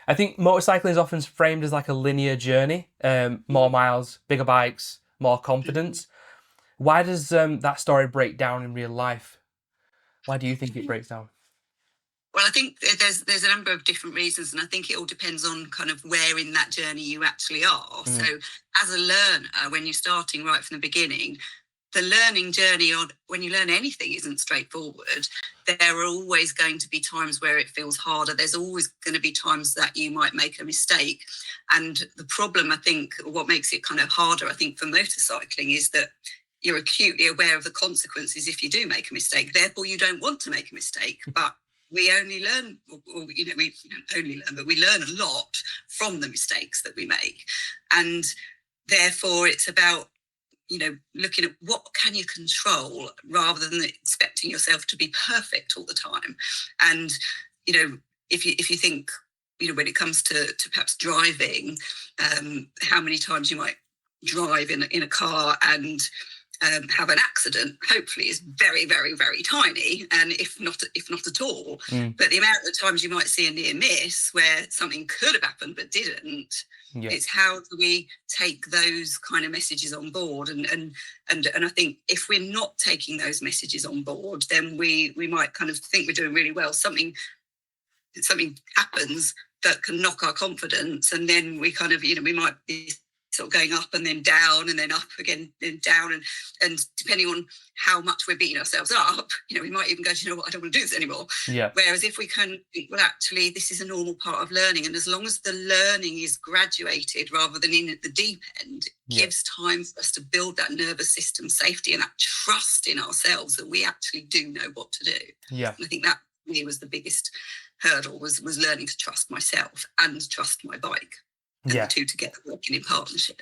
I think motorcycling is often framed as like a linear journey, more miles, bigger bikes, more confidence. Why does that story break down in real life? Why do you think it breaks down? Well, I think there's a number of different reasons, and I think it all depends on kind of where in that journey you actually are. So, Mm, as a learner, when you're starting right from the beginning, the learning journey on when you learn anything isn't straightforward. There are always going to be times where it feels harder. There's always going to be times that you might make a mistake. And the problem, I think, what makes it kind of harder, I think, for motorcycling is that you're acutely aware of the consequences if you do make a mistake. Therefore, you don't want to make a mistake. But we only learn, or we don't only learn, but we learn a lot from the mistakes that we make. And therefore, it's about looking at what can you control rather than expecting yourself to be perfect all the time. And, if you think, when it comes to perhaps driving, how many times you might drive in a car and have an accident, hopefully is very, very, very tiny, and if not at all. mm, But the amount of times you might see a near miss where something could have happened but didn't, yeah, it's how do we take those kind of messages on board, and I think if we're not taking those messages on board, then we might kind of think we're doing really well. Something happens that can knock our confidence, and then we kind of we might be sort of going up and then up again, then down, and depending on how much we're beating ourselves up, we might even go, you know what, I don't want to do this anymore. yeah, Whereas if we can think, well, actually, this is a normal part of learning, and as long as the learning is graduated rather than in at the deep end, it yeah, gives time for us to build that nervous system safety and that trust in ourselves that we actually do know what to do. yeah, And I think that for me was the biggest hurdle, was learning to trust myself and trust my bike, and the yeah. two together working in partnership.